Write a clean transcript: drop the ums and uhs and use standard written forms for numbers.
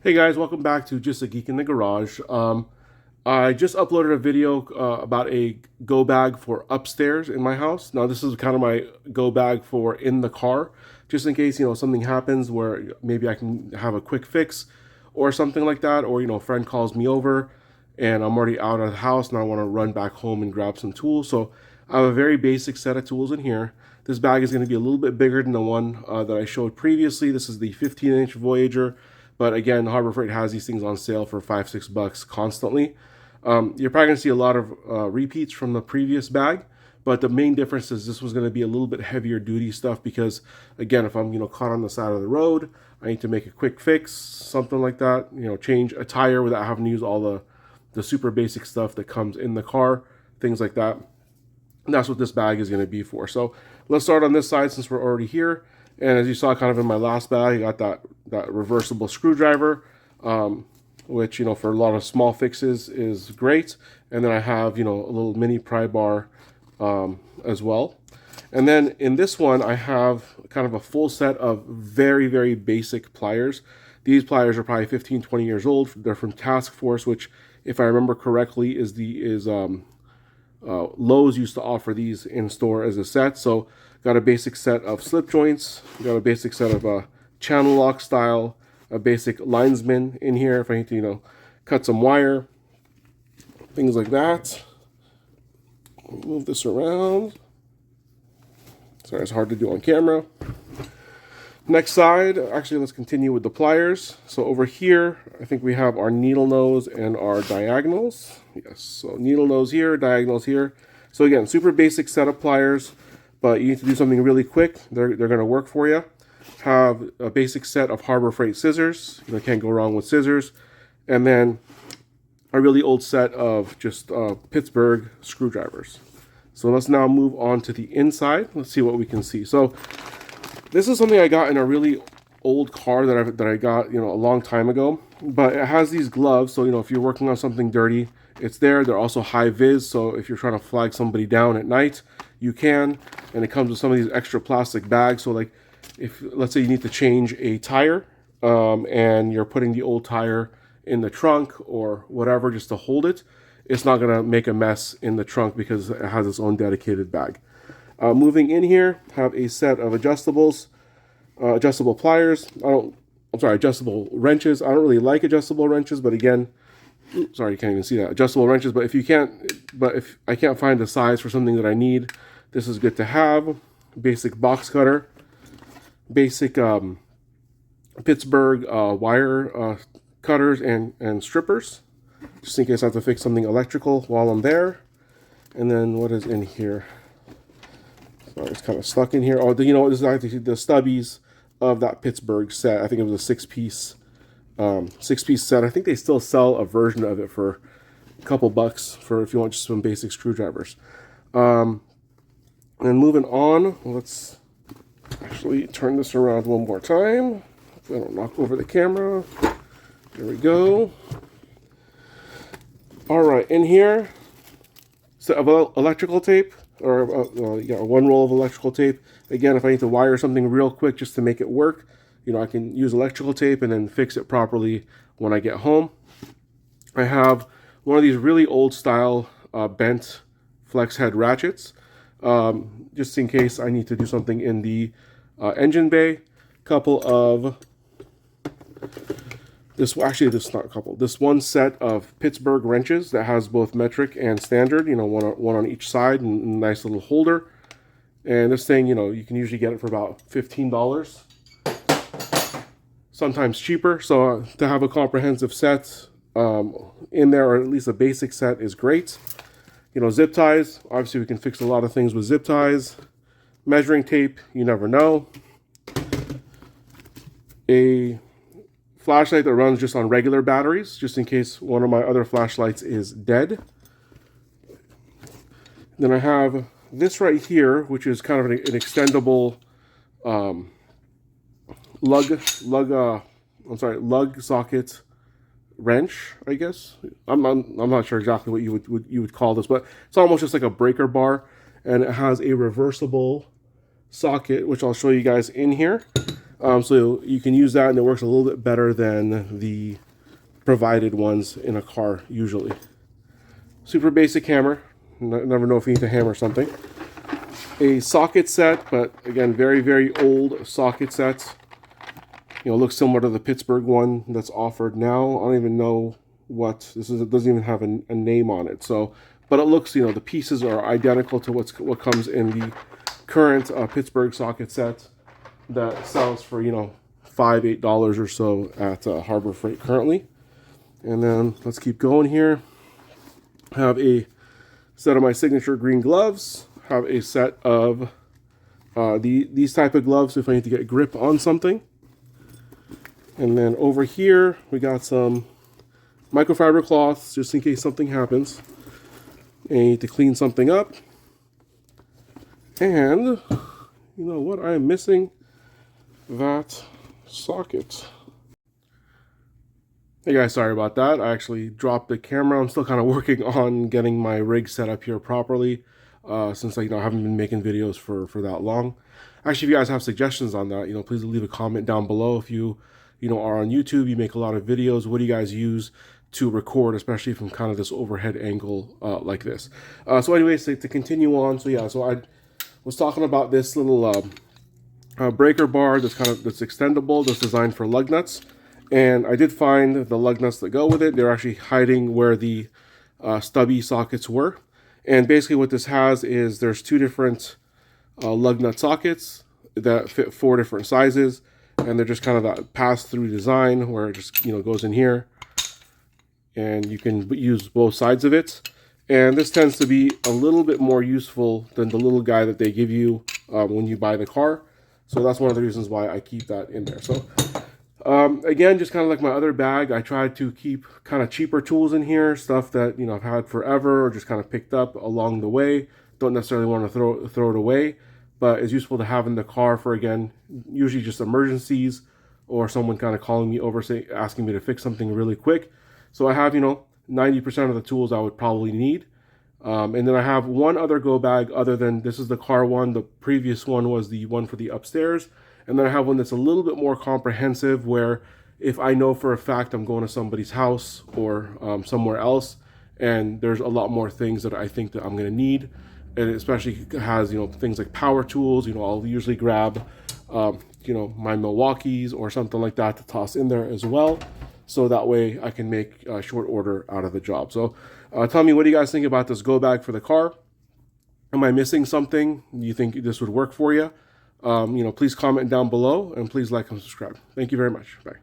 Hey guys, welcome back to Just a Geek in the Garage. I just uploaded a video about a go bag for upstairs in my house. Now this is kind of my go bag for in the car, just in case something happens where maybe I can have a quick fix or something like that, or a friend calls me over and I'm already out of the house and I want to run back home and grab some tools. So I have a very basic set of tools in here. This bag is going to be a little bit bigger than the one that I showed previously. This is the 15-inch Voyager. But again, Harbor Freight has these things on sale for $5-6 constantly. You're probably going to see a lot of repeats from the previous bag, but the main difference is this was going to be a little bit heavier duty stuff because, again, if I'm caught on the side of the road, I need to make a quick fix, something like that. Change a tire without having to use all the super basic stuff that comes in the car, things like that. And that's what this bag is going to be for. So let's start on this side since we're already here. And as you saw kind of in my last bag, I got that reversible screwdriver, which, for a lot of small fixes is great. And then I have, a little mini pry bar as well. And then in this one, I have kind of a full set of very, very basic pliers. These pliers are probably 15, 20 years old. They're from Task Force, which, if I remember correctly, Lowe's used to offer these in store as a set. So got a basic set of slip joints, got a basic set of channel lock style, a basic linesman in here if I need to, cut some wire, things like that. Move this around. Sorry, it's hard to do on camera. Next side, actually, let's continue with the pliers. So over here, I think we have our needle nose and our diagonals. Yes, so needle nose here, diagonals here. So again, super basic set of pliers, but you need to do something really quick. They're going to work for you. Have a basic set of Harbor Freight scissors. You can't go wrong with scissors. And then a really old set of just Pittsburgh screwdrivers. So let's now move on to the inside. Let's see what we can see. So this is something I got in a really old car that I got a long time ago. But it has these gloves, so if you're working on something dirty, it's there. They're also high vis, so if you're trying to flag somebody down at night, you can. And it comes with some of these extra plastic bags. So like, if let's say you need to change a tire, and you're putting the old tire in the trunk or whatever just to hold it, it's not gonna make a mess in the trunk because it has its own dedicated bag. Moving in here, have a set of adjustables, adjustable pliers. Adjustable wrenches. I don't really like adjustable wrenches, but again, sorry, you can't even see that. Adjustable wrenches, but if I can't find the size for something that I need, this is good to have. Basic box cutter, basic Pittsburgh wire cutters and strippers, just in case I have to fix something electrical while I'm there. And then what is in here? Sorry, it's kind of stuck in here. Oh, this is actually the stubbies of that Pittsburgh set. I think it was a six-piece set. I think they still sell a version of it for a couple bucks for if you want just some basic screwdrivers. And moving on, let's actually turn this around one more time. If I don't knock over the camera. There we go. All right, in here, set of electrical tape, or one roll of electrical tape. Again, if I need to wire something real quick just to make it work, I can use electrical tape and then fix it properly when I get home. I have one of these really old style bent flex head ratchets, just in case I need to do something in the engine bay. Couple of this one set of Pittsburgh wrenches that has both metric and standard, one on each side, and a nice little holder. And this thing, you can usually get it for about $15, sometimes cheaper. So to have a comprehensive set in there, or at least a basic set, is great. Zip ties, obviously we can fix a lot of things with zip ties. Measuring tape, you never know. A flashlight that runs just on regular batteries, just in case one of my other flashlights is dead. Then I have this right here, which is kind of an extendable lug socket wrench, I guess. I'm not sure exactly what you would call this, but it's almost just like a breaker bar, and it has a reversible socket, which I'll show you guys in here. So you can use that, and it works a little bit better than the provided ones in a car usually. Super basic hammer. Never know if you need to hammer something. A socket set, but again, very, very old socket sets. You know, looks similar to the Pittsburgh one that's offered now. I don't even know what this is. It doesn't even have a name on it. So, but it looks, you know, the pieces are identical to what comes in the current Pittsburgh socket set that sells for, you know, $5, $8 or so at Harbor Freight currently. And then let's keep going here. Have a set of my signature green gloves. Have a set of these type of gloves if I need to get grip on something. And then over here we got some microfiber cloths just in case something happens and you need to clean something up. And you know what? I am missing that socket. Hey guys, sorry about that. I actually dropped the camera. I'm still kind of working on getting my rig set up here properly since I haven't been making videos for that long. Actually, if you guys have suggestions on that, please leave a comment down below. If you are on YouTube, you make a lot of videos. What do you guys use to record, especially from kind of this overhead angle like this? So anyways, to continue on, so I was talking about this little breaker bar that's extendable, that's designed for lug nuts. And I did find the lug nuts that go with it. They're actually hiding where the stubby sockets were. And basically what this has is there's two different lug nut sockets that fit 4 different sizes. And they're just kind of that pass-through design where it just goes in here. And you can use both sides of it. And this tends to be a little bit more useful than the little guy that they give you when you buy the car. So that's one of the reasons why I keep that in there. So again, just kind of like my other bag, I tried to keep kind of cheaper tools in here, stuff that I've had forever or just kind of picked up along the way. Don't necessarily want to throw it away, but it's useful to have in the car for, again, usually just emergencies or someone kind of calling me over, asking me to fix something really quick. So I have 90% of the tools I would probably need. And then I have one other go bag other than this is the car one. The previous one was the one for the upstairs. And then I have one that's a little bit more comprehensive where if I know for a fact I'm going to somebody's house or somewhere else and there's a lot more things that I think that I'm going to need, and it especially has things like power tools, I'll usually grab my Milwaukees or something like that to toss in there as well, so that way I can make short order out of the job. So tell me, what do you guys think about this go bag for the car? Am I missing something? Do you think this would work for you? Please comment down below and please like and subscribe. Thank you very much. Bye.